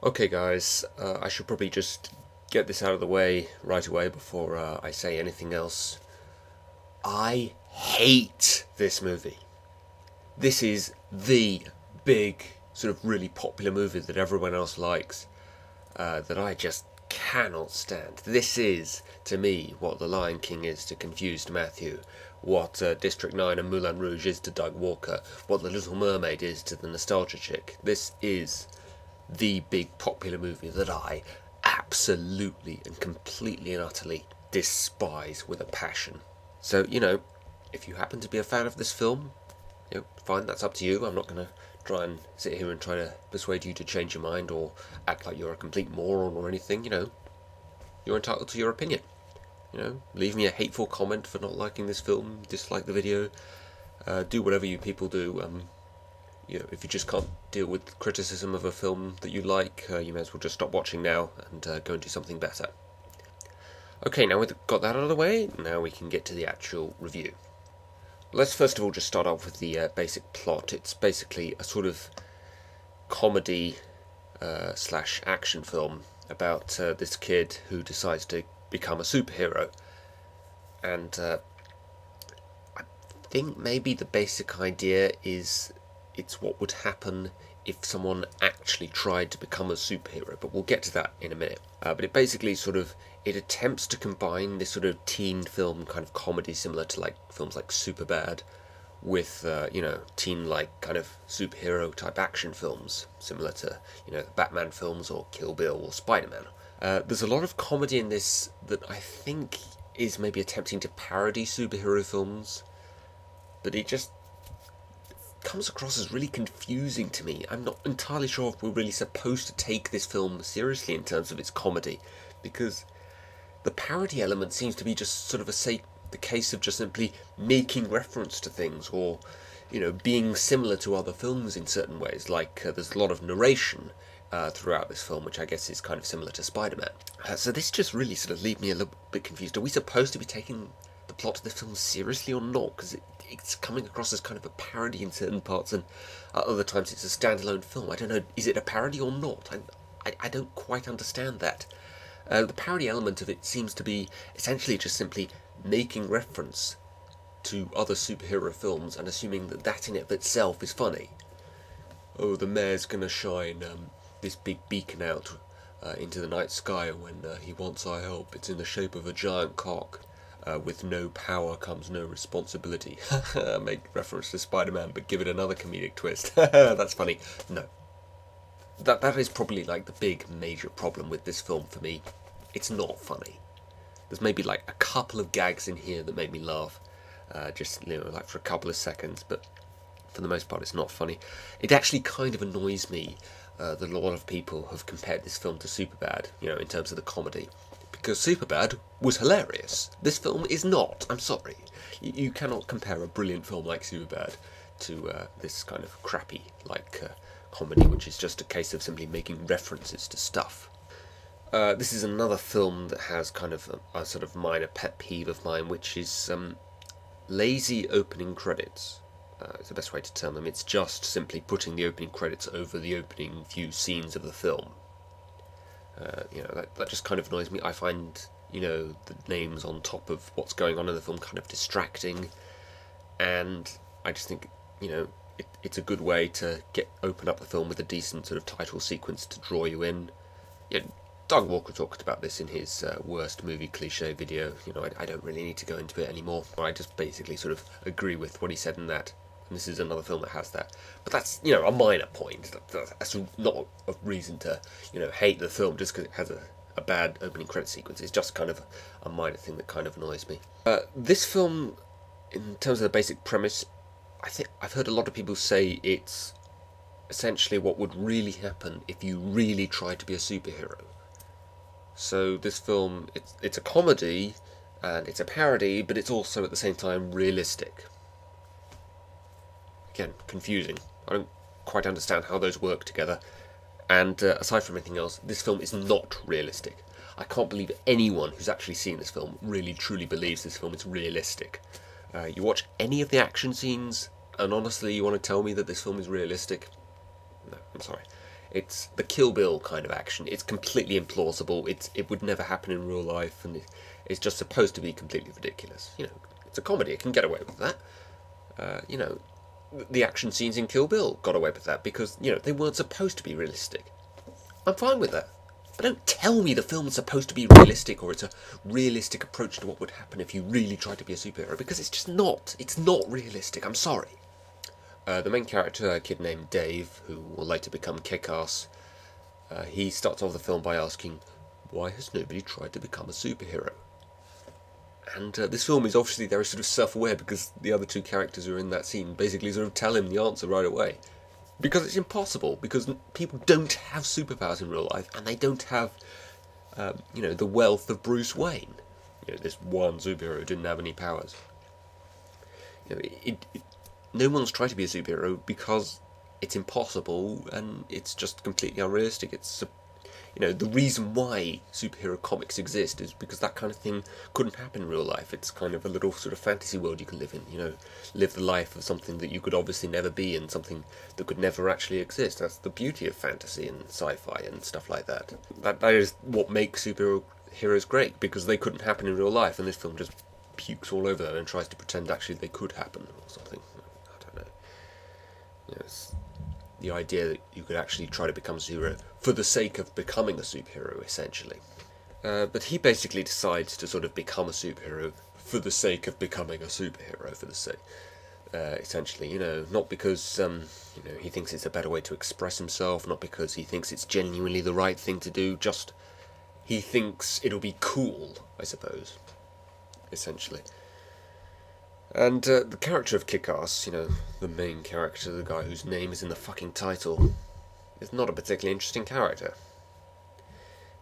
Okay guys, I should probably just get this out of the way right away before I say anything else. I hate this movie. This is the big, sort of really popular movie that everyone else likes, that I just cannot stand. This is, to me, what The Lion King is to confused Matthew, what District 9 and Moulin Rouge is to Doug Walker, what The Little Mermaid is to the nostalgia chick. This is the big popular movie that I absolutely and completely and utterly despise with a passion. So, if you happen to be a fan of this film, fine, that's up to you. I'm not going to try and sit here and try to persuade you to change your mind or act like you're a complete moron or anything. You're entitled to your opinion. Leave me a hateful comment for not liking this film, dislike the video, do whatever you people do. If you just can't deal with criticism of a film that you like, you may as well just stop watching now and go and do something better. Okay, now we've got that out of the way, now we can get to the actual review. Let's first of all just start off with the basic plot. It's basically a sort of comedy slash action film about this kid who decides to become a superhero. And I think maybe the basic idea is it's what would happen if someone actually tried to become a superhero, but we'll get to that in a minute. But it basically it attempts to combine this sort of teen film kind of comedy similar to like films like Superbad with, teen-like kind of superhero type action films similar to, the Batman films or Kill Bill or Spider-Man. There's a lot of comedy in this that I think is maybe attempting to parody superhero films, but it just comes across as really confusing to me. I'm not entirely sure if we're really supposed to take this film seriously in terms of its comedy, because the parody element seems to be just sort of the case of just simply making reference to things, or being similar to other films in certain ways. Like there's a lot of narration throughout this film, which I guess is kind of similar to Spider-Man. So this just really sort of leaves me a little bit confused. Are we supposed to be taking the plot of this film seriously or not? Because it's coming across as kind of a parody in certain parts, and at other times it's a standalone film. I don't know, is it a parody or not? I don't quite understand that. The parody element of it seems to be essentially just simply making reference to other superhero films and assuming that that in it of itself is funny. Oh, the mayor's gonna shine this big beacon out into the night sky when he wants our help. It's in the shape of a giant cock. With no power comes no responsibility. Make reference to Spider-Man, but give it another comedic twist. That's funny. No. That is probably like the big major problem with this film for me. It's not funny. There's maybe like a couple of gags in here that make me laugh, just like for a couple of seconds, but for the most part it's not funny. It actually kind of annoys me that a lot of people have compared this film to Superbad, in terms of the comedy. Because Superbad was hilarious. This film is not. I'm sorry. You cannot compare a brilliant film like Superbad to this kind of crappy comedy, which is just a case of simply making references to stuff. This is another film that has kind of a sort of minor pet peeve of mine, which is lazy opening credits. It's the best way to term them. It's just simply putting the opening credits over the opening few scenes of the film. That just kind of annoys me. I find, the names on top of what's going on in the film kind of distracting, and I just think, it's a good way to open up the film with a decent sort of title sequence to draw you in. Doug Walker talked about this in his worst movie cliche video. I don't really need to go into it anymore. I just basically sort of agree with what he said in that. And this is another film that has that. But that's, a minor point. That's not a reason to, hate the film just because it has a bad opening credit sequence. It's just kind of a minor thing that kind of annoys me. This film, in terms of the basic premise, I think I've heard a lot of people say it's essentially what would really happen if you really tried to be a superhero. So this film, it's a comedy, and it's a parody, but it's also at the same time realistic. Again, confusing. I don't quite understand how those work together. And aside from anything else, this film is not realistic. I can't believe anyone who's actually seen this film really truly believes this film is realistic. You watch any of the action scenes, and honestly you want to tell me that this film is realistic? No, I'm sorry. It's the Kill Bill kind of action. It's completely implausible. It would never happen in real life, and it's just supposed to be completely ridiculous. You know, it's a comedy. It can get away with that. You know, the action scenes in Kill Bill got away with that because, you know, they weren't supposed to be realistic. I'm fine with that. But don't tell me the film's supposed to be realistic, or it's a realistic approach to what would happen if you really tried to be a superhero, because it's just not. It's not realistic. I'm sorry. The main character, a kid named Dave, who will later become Kick-Ass, he starts off the film by asking, why has nobody tried to become a superhero? And this film is obviously very sort of self-aware, because the other two characters who are in that scene basically sort of tell him the answer right away. Because it's impossible, because people don't have superpowers in real life, and they don't have, you know, the wealth of Bruce Wayne. You know, this one superhero who didn't have any powers. You know, no one's tried to be a superhero because it's impossible, and it's just completely unrealistic. It's, you know, the reason why superhero comics exist is because that kind of thing couldn't happen in real life. It's kind of a little sort of fantasy world you can live in, you know, live the life of something that you could obviously never be and something that could never actually exist. That's the beauty of fantasy and sci-fi and stuff like that. That is what makes superheroes great, because they couldn't happen in real life, and this film just pukes all over that and tries to pretend actually they could happen or something. I don't know. You know, it's the idea that you could actually try to become a superhero for the sake of becoming a superhero, essentially. But he basically decides to sort of become a superhero for the sake of becoming a superhero, for the sake, essentially, you know, not because, you know, he thinks it's a better way to express himself, not because he thinks it's genuinely the right thing to do, just he thinks it'll be cool, I suppose, essentially. And the character of Kick-Ass, you know, the main character, the guy whose name is in the fucking title, is not a particularly interesting character.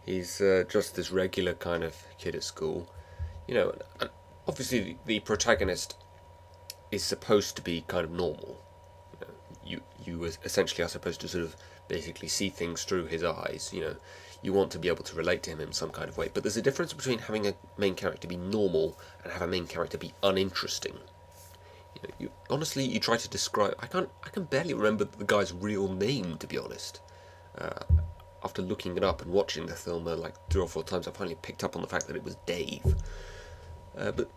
He's just this regular kind of kid at school. You know, and obviously the protagonist is supposed to be kind of normal. You know, you essentially are supposed to sort of basically see things through his eyes, you know. You want to be able to relate to him in some kind of way, but there's a difference between having a main character be normal and have a main character be uninteresting. You know, honestly, you try to describe. I can barely remember the guy's real name, to be honest. After looking it up and watching the film like 3 or 4 times, I finally picked up on the fact that it was Dave. But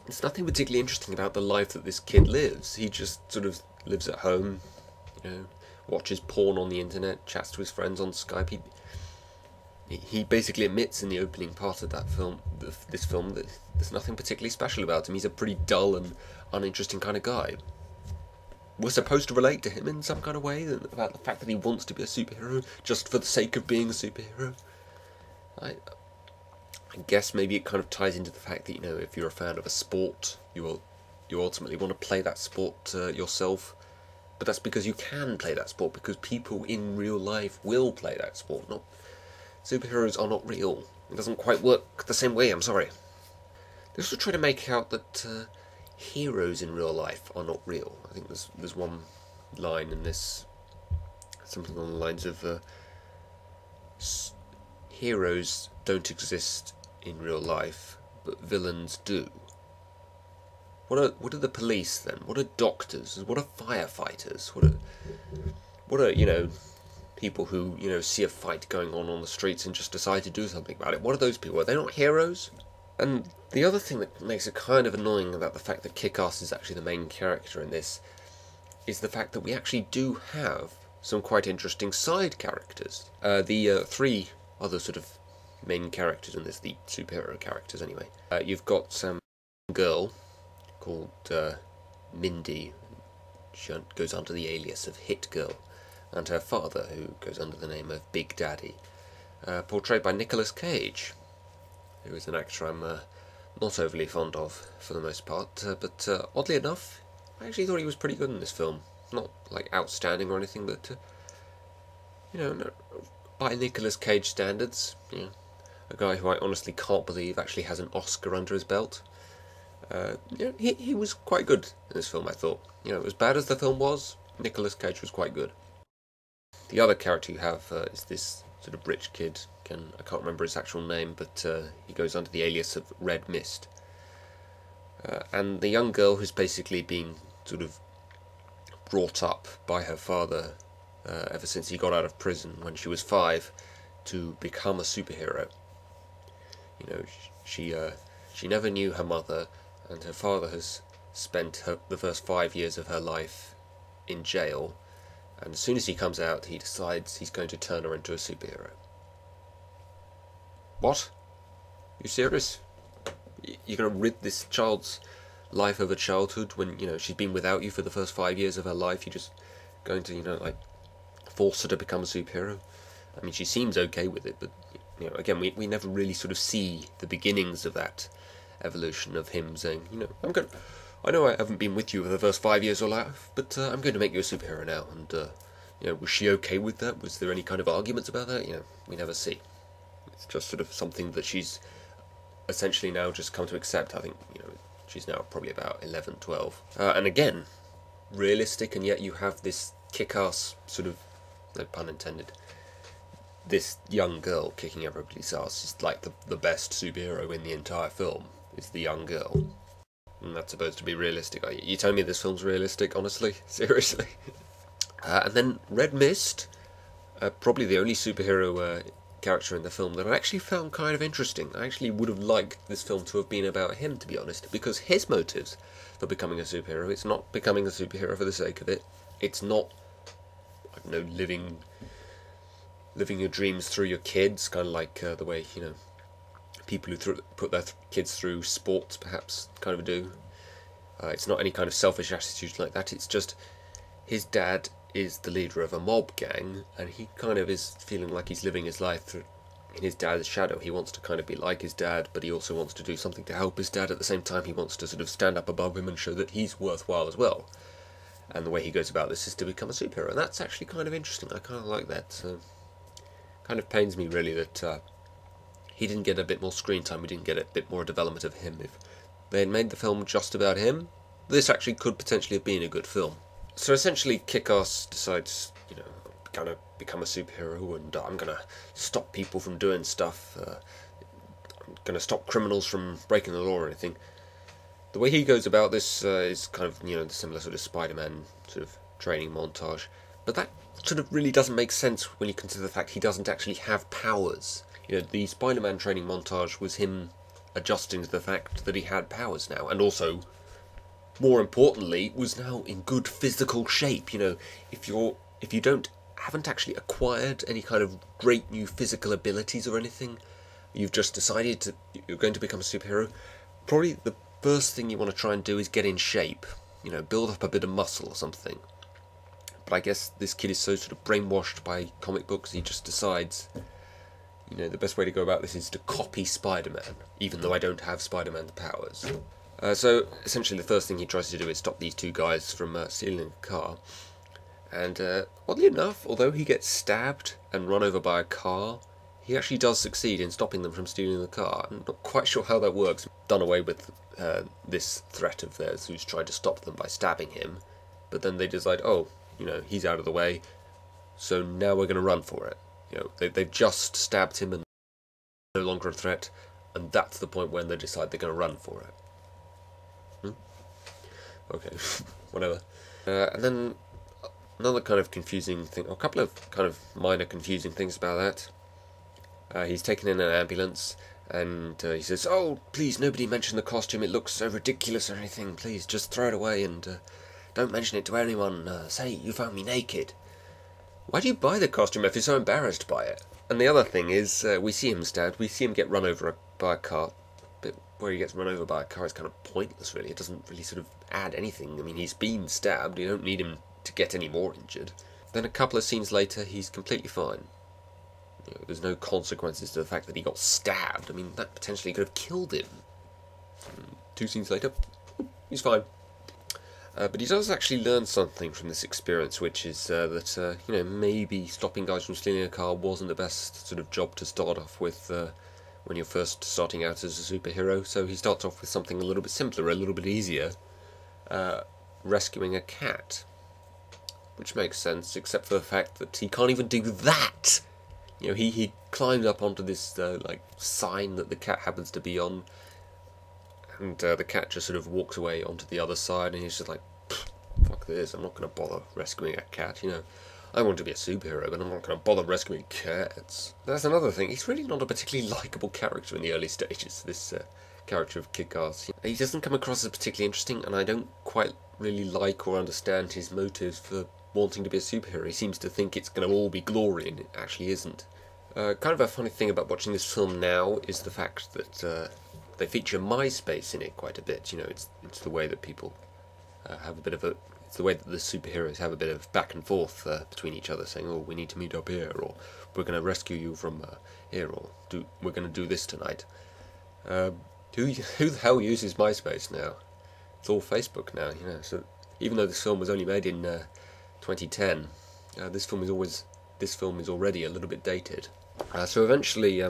there's nothing particularly interesting about the life that this kid lives. He just sort of lives at home, you know, watches porn on the internet, chats to his friends on Skype. He basically admits in the opening part of that film, this film, that there's nothing particularly special about him. He's a pretty dull and uninteresting kind of guy. We're supposed to relate to him in some kind of way about the fact that he wants to be a superhero just for the sake of being a superhero. I guess maybe it kind of ties into the fact that, you know, if you're a fan of a sport, you ultimately want to play that sport yourself. But that's because you can play that sport, because people in real life will play that sport. Superheroes are not real. It doesn't quite work the same way, I'm sorry. They also try to make out that heroes in real life are not real. I think there's one line in this, something along the lines of heroes don't exist in real life, but villains do. What are the police then? What are doctors? What are firefighters? What are you know, people who, you know, see a fight going on the streets and just decide to do something about it? What are those people? Are they not heroes? And the other thing that makes it kind of annoying about the fact that Kick-Ass is actually the main character in this is the fact that we actually do have some quite interesting side characters. The 3 other sort of main characters in this, the superhero characters anyway. You've got some girl called Mindy. She goes under the alias of Hit Girl, and her father, who goes under the name of Big Daddy, portrayed by Nicolas Cage, who is an actor I'm not overly fond of for the most part, but oddly enough, I actually thought he was pretty good in this film. Not like outstanding or anything, but you know, by Nicolas Cage standards, you know, a guy who I honestly can't believe actually has an Oscar under his belt. You know, he was quite good in this film, I thought. You know, as bad as the film was, Nicolas Cage was quite good. The other character you have is this sort of rich kid. I can't remember his actual name, but he goes under the alias of Red Mist. And the young girl who's basically being sort of brought up by her father ever since he got out of prison when she was 5, to become a superhero. You know, she never knew her mother, and her father has spent the first 5 years of her life in jail, and as soon as he comes out, he decides he's going to turn her into a superhero. What? You serious? You're going to rid this child's life of her childhood when, you know, she's been without you for the first 5 years of her life? You're just going to, you know, like, force her to become a superhero? I mean, she seems okay with it, but, you know, again, we never really sort of see the beginnings of that evolution of him saying, you know, I know I haven't been with you for the first 5 years of life, but I'm going to make you a superhero now. And, you know, was she okay with that? Was there any kind of arguments about that? You know, we never see. It's just sort of something that she's essentially now just come to accept. I think, you know, she's now probably about 11, 12. And again, realistic, and yet you have this kick-ass sort of, no pun intended, this young girl kicking everybody's ass. It's like the best superhero in the entire film is the young girl. And that's supposed to be realistic. Are you? You telling me this film's realistic, honestly? Seriously? And then Red Mist, probably the only superhero character in the film that I actually found kind of interesting. I actually would have liked this film to have been about him, to be honest, because his motives for becoming a superhero, it's not becoming a superhero for the sake of it. It's not, I don't know, living your dreams through your kids, kind of like the way, you know, people who put their kids through sports perhaps kind of do. It's not any kind of selfish attitude like that. It's just his dad is the leader of a mob gang, and he kind of is feeling like he's living his life in his dad's shadow. He wants to kind of be like his dad, but he also wants to do something to help his dad. At the same time, he wants to sort of stand up above him and show that he's worthwhile as well. And the way he goes about this is to become a superhero, and that's actually kind of interesting. I kind of like that. Kind of pains me, really, that he didn't get a bit more screen time. We didn't get a bit more development of him. If they had made the film just about him, this actually could potentially have been a good film. So essentially, Kick-Ass decides, you know, I'm going to become a superhero, and I'm going to stop people from doing stuff. I'm going to stop criminals from breaking the law or anything. The way he goes about this is kind of, you know, the similar sort of Spider-Man sort of training montage. But that sort of really doesn't make sense when you consider the fact he doesn't actually have powers. You know, the Spider-Man training montage was him adjusting to the fact that he had powers now, and also, more importantly, was now in good physical shape. You know, if you haven't actually acquired any kind of great new physical abilities or anything, you've just decided you're going to become a superhero, probably the first thing you want to try and do is get in shape. You know, build up a bit of muscle or something. But I guess this kid is so sort of brainwashed by comic books, he just decides, you know, the best way to go about this is to copy Spider-Man, even though I don't have Spider-Man's powers. So, essentially the first thing he tries to do is stop these two guys from stealing a car. And, oddly enough, although he gets stabbed and run over by a car, he actually does succeed in stopping them from stealing the car. I'm not quite sure how that works. Done away with this threat of theirs who's tried to stop them by stabbing him. But then they decide, oh, you know, he's out of the way, so now we're going to run for it. You know, they've just stabbed him and no longer a threat, and that's the point when they decide they're going to run for it. Okay, whatever. And then another kind of confusing thing, or a couple of kind of minor confusing things about that. He's taken in an ambulance, and he says, oh, please, nobody mention the costume, it looks so ridiculous or anything, please, just throw it away and don't mention it to anyone, say you found me naked. Why do you buy the costume if you're so embarrassed by it? And the other thing is, we see him stabbed, we see him get run over by a car, but where he gets run over by a car is kind of pointless, really. It doesn't really sort of add anything. I mean, he's been stabbed, you don't need him to get any more injured. Then a couple of scenes later, he's completely fine. You know, there's no consequences to the fact that he got stabbed. I mean, that potentially could have killed him. 2 scenes later, he's fine. But he does actually learn something from this experience, which is that, you know, maybe stopping guys from stealing a car wasn't the best sort of job to start off with when you're first starting out as a superhero. So he starts off with something a little bit simpler, a little bit easier, rescuing a cat. Which makes sense, except for the fact that he can't even do that! You know, he climbs up onto this, like, sign that the cat happens to be on, and the cat just sort of walks away onto the other side, and he's just like, fuck this, I'm not going to bother rescuing a cat, you know. I want to be a superhero, but I'm not going to bother rescuing cats. That's another thing. He's really not a particularly likeable character in the early stages, this character of Kick-Ass. He doesn't come across as particularly interesting, and I don't quite really like or understand his motives for wanting to be a superhero. He seems to think it's going to all be glory, and it actually isn't. Kind of a funny thing about watching this film now is the fact that they feature MySpace in it quite a bit. You know, it's the way that people have a bit of a... It's the way that the superheroes have a bit of back and forth between each other, saying, oh, we need to meet up here, or we're going to rescue you from here, or we're going to do this tonight. Who the hell uses MySpace now? It's all Facebook now, you know. So even though this film was only made in 2010, this film is already a little bit dated. So eventually,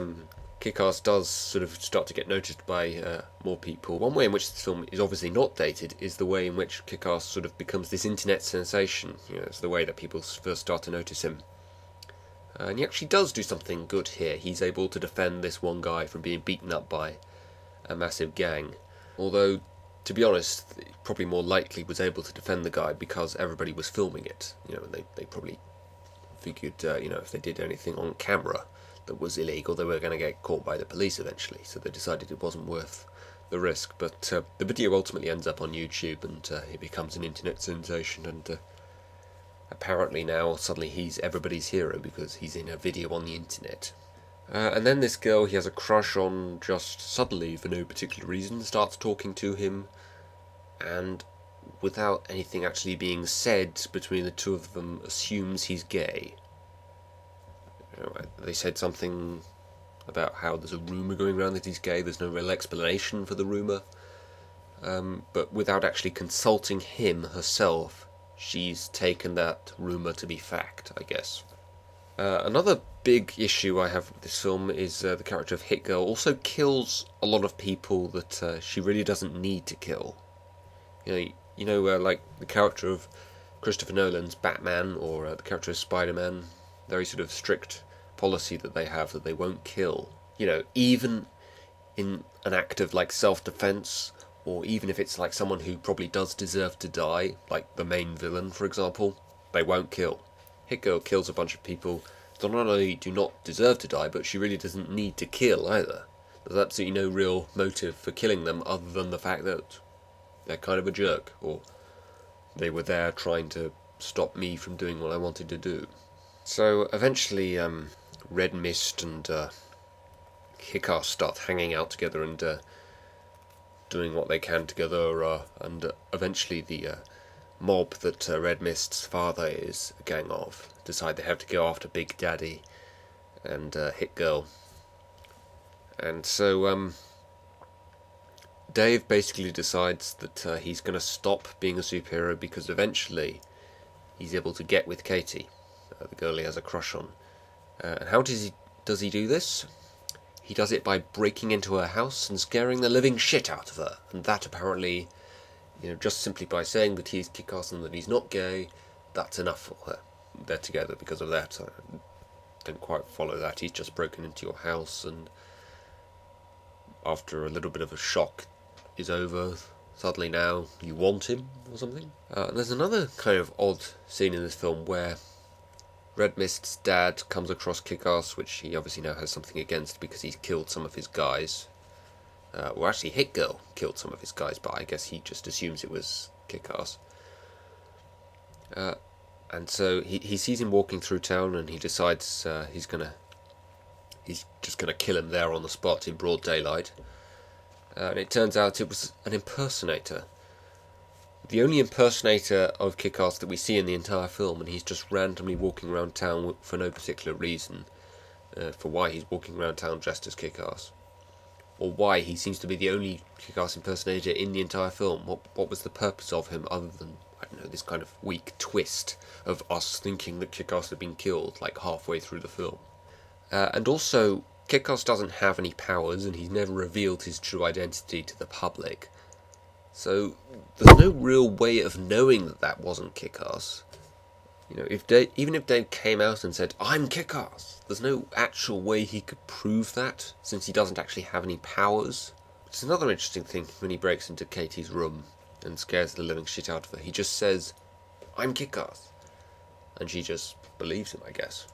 Kick-Ass does sort of start to get noticed by more people. One way in which this film is obviously not dated is the way in which Kick-Ass sort of becomes this internet sensation. You know, it's the way that people first start to notice him. And he actually does do something good here. He's able to defend this one guy from being beaten up by a massive gang. Although, to be honest, probably more likely was able to defend the guy because everybody was filming it. You know, they probably figured, you know, if they did anything on camera that was illegal, they were going to get caught by the police eventually, so they decided it wasn't worth the risk. But the video ultimately ends up on YouTube, and it becomes an internet sensation, and apparently now suddenly he's everybody's hero because he's in a video on the internet. And then this girl he has a crush on just suddenly, for no particular reason, starts talking to him, and without anything actually being said between the two of them, assumes he's gay. They said something about how there's a rumour going around that he's gay. There's no real explanation for the rumour. But without actually consulting him herself, she's taken that rumour to be fact, I guess. Another big issue I have with this film is the character of Hit Girl also kills a lot of people that she really doesn't need to kill. You know, like the character of Christopher Nolan's Batman, or the character of Spider-Man, very sort of strict policy that they have that they won't kill. You know, even in an act of like self-defense, or even if it's like someone who probably does deserve to die, like the main villain, for example, they won't kill. Hit Girl kills a bunch of people that not only do not deserve to die, but she really doesn't need to kill either. There's absolutely no real motive for killing them other than the fact that they're kind of a jerk, or they were there trying to stop me from doing what I wanted to do. So eventually Red Mist and Kick-Ass start hanging out together and doing what they can together, and eventually the mob that Red Mist's father is a gang of decide they have to go after Big Daddy and Hit Girl. And so Dave basically decides that he's going to stop being a superhero because eventually he's able to get with Katie, the girl he has a crush on. And how does he do this? He does it by breaking into her house and scaring the living shit out of her. And that apparently, you know, just simply by saying that he's Kick-Ass and that he's not gay, that's enough for her. They're together because of that. I don't quite follow that. He's just broken into your house, and after a little bit of a shock is over, suddenly now you want him or something. And there's another kind of odd scene in this film where Red Mist's dad comes across Kick-Ass, which he obviously now has something against because he's killed some of his guys. Well, actually, Hit Girl killed some of his guys, but I guess he just assumes it was Kick-Ass. And so he sees him walking through town, and he decides he's just gonna kill him there on the spot in broad daylight. And it turns out it was an impersonator. The only impersonator of Kick-Ass that we see in the entire film, and he's just randomly walking around town for no particular reason, for why he's walking around town dressed as Kick-Ass, or why he seems to be the only Kick-Ass impersonator in the entire film. What was the purpose of him other than, I don't know, this kind of weak twist of us thinking that Kick-Ass had been killed like halfway through the film. And also, Kick-Ass doesn't have any powers, and he's never revealed his true identity to the public. So there's no real way of knowing that that wasn't Kick-Ass. You know, even if Dave came out and said, "I'm Kick-Ass," there's no actual way he could prove that, since he doesn't actually have any powers. It's another interesting thing when he breaks into Katie's room and scares the living shit out of her. He just says, "I'm Kick-Ass," and she just believes him, I guess.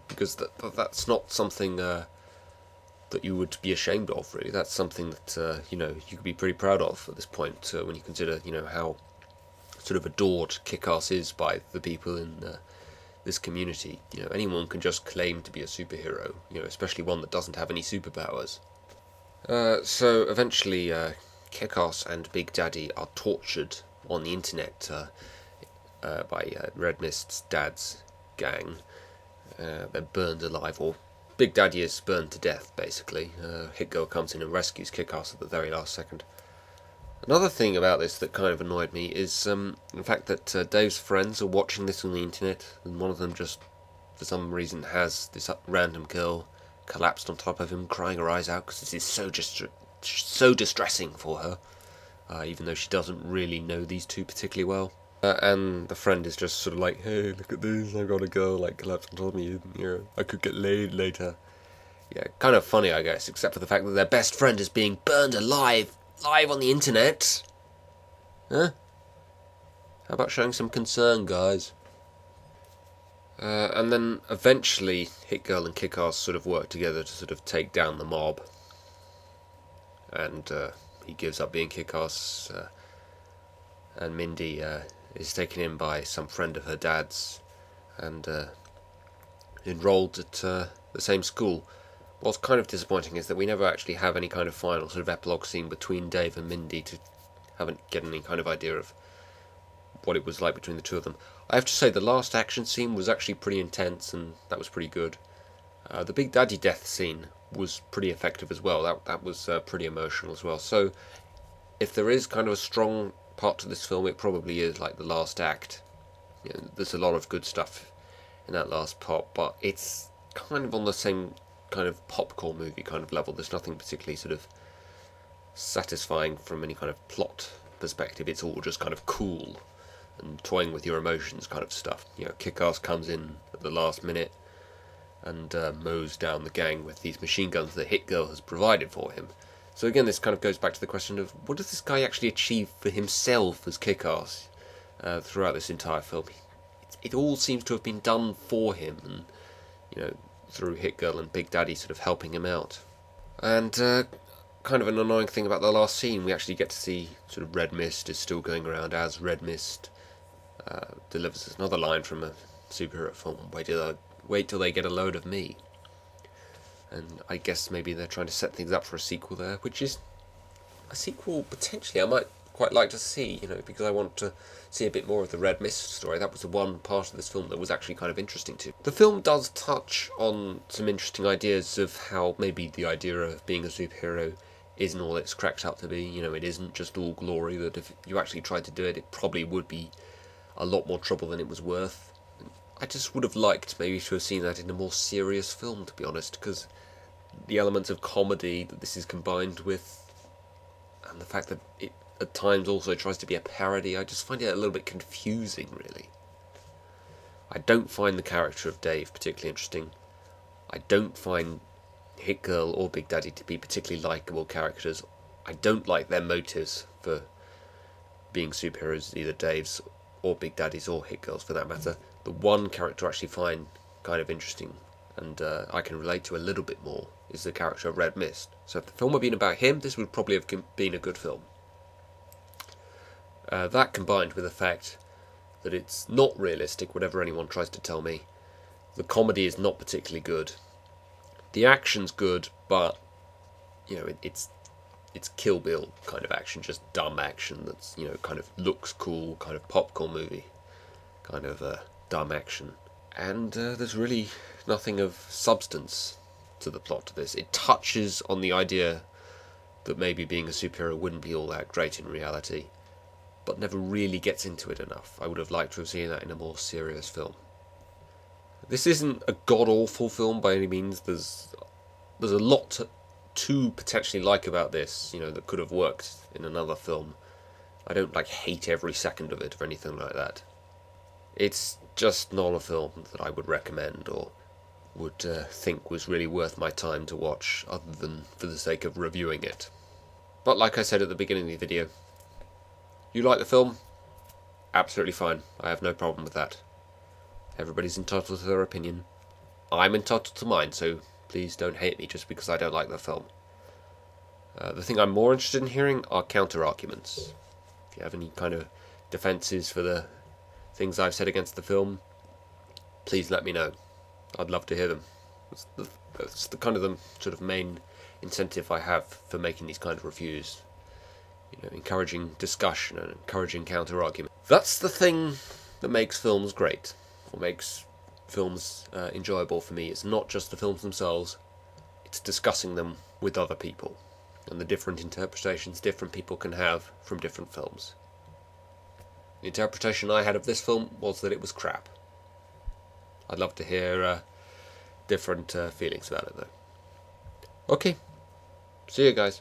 Because that's not something that you would be ashamed of, really. That's something that you know, you could be pretty proud of at this point, when you consider, you know, how sort of adored Kick-Ass is by the people in this community. You know, anyone can just claim to be a superhero, you know, especially one that doesn't have any superpowers. So eventually, Kick-Ass and Big Daddy are tortured on the internet by Red Mist's dad's gang. They're burned alive, or Big Daddy is burned to death, basically. Hit Girl comes in and rescues Kick-Ass at the very last second. Another thing about this that kind of annoyed me is the fact that Dave's friends are watching this on the internet, and one of them just, for some reason, has this random girl collapsed on top of him, crying her eyes out, because this is so distressing for her, even though she doesn't really know these two particularly well. And the friend is just sort of like, hey, look at this, I got a girl like collapsed on top of me, you know, I could get laid later. Yeah, kind of funny, I guess, except for the fact that their best friend is being burned alive, live on the internet. Huh? How about showing some concern, guys? And then eventually Hit Girl and Kick-Ass sort of work together to sort of take down the mob. And he gives up being Kick-Ass, and Mindy is taken in by some friend of her dad's and enrolled at the same school. What's kind of disappointing is that we never actually have any kind of final sort of epilogue scene between Dave and Mindy to get any kind of idea of what it was like between the two of them. I have to say the last action scene was actually pretty intense, and that was pretty good. The Big Daddy death scene was pretty effective as well. That was pretty emotional as well. So if there is kind of a strong part to this film, it probably is like the last act. You know, there's a lot of good stuff in that last part, but it's kind of on the same kind of popcorn movie kind of level. There's nothing particularly sort of satisfying from any kind of plot perspective. It's all just kind of cool and toying with your emotions kind of stuff. You know, Kick-Ass comes in at the last minute and mows down the gang with these machine guns that Hit Girl has provided for him. So again, this kind of goes back to the question of, what does this guy actually achieve for himself as Kick-Ass throughout this entire film? It all seems to have been done for him, and, you know, through Hit Girl and Big Daddy sort of helping him out. And kind of an annoying thing about the last scene, we actually get to see sort of Red Mist is still going around as Red Mist. Delivers us another line from a superhero film, wait till they get a load of me. And I guess maybe they're trying to set things up for a sequel there, which is a sequel potentially I might quite like to see, you know, because I want to see a bit more of the Red Mist story. That was the one part of this film that was actually kind of interesting too. The film does touch on some interesting ideas of how maybe the idea of being a superhero isn't all it's cracked up to be. You know, it isn't just all glory, that if you actually tried to do it, it probably would be a lot more trouble than it was worth. I just would have liked maybe to have seen that in a more serious film, to be honest, because the elements of comedy that this is combined with, and the fact that it at times also tries to be a parody, I just find it a little bit confusing, really. I don't find the character of Dave particularly interesting. I don't find Hit Girl or Big Daddy to be particularly likeable characters. I don't like their motives for being superheroes, either Dave's or Big Daddy's or Hit Girl's for that matter. The one character I actually find kind of interesting and I can relate to a little bit more is the character of Red Mist. So if the film had been about him, this would probably have been a good film. That combined with the fact that it's not realistic, whatever anyone tries to tell me. The comedy is not particularly good. The action's good, but, you know, it's Kill Bill kind of action, just dumb action that's, you know, kind of looks cool, kind of popcorn movie, kind of dumb action. And there's really nothing of substance to the plot to this. It touches on the idea that maybe being a superhero wouldn't be all that great in reality, but never really gets into it enough. I would have liked to have seen that in a more serious film. This isn't a god-awful film by any means. There's a lot to potentially like about this, you know, that could have worked in another film. I don't like hate every second of it or anything like that. It's just not a film that I would recommend or would think was really worth my time to watch, other than for the sake of reviewing it. But like I said at the beginning of the video, you like the film? Absolutely fine. I have no problem with that. Everybody's entitled to their opinion. I'm entitled to mine, so please don't hate me just because I don't like the film. The thing I'm more interested in hearing are counter-arguments. If you have any kind of defences for the things I've said against the film, please let me know. I'd love to hear them. That's the kind of the sort of main incentive I have for making these kind of reviews. You know, encouraging discussion and encouraging counter-argument. That's the thing that makes films great, or makes films enjoyable for me. It's not just the films themselves, it's discussing them with other people, and the different interpretations different people can have from different films. The interpretation I had of this film was that it was crap. I'd love to hear different feelings about it though. Okay, see you guys.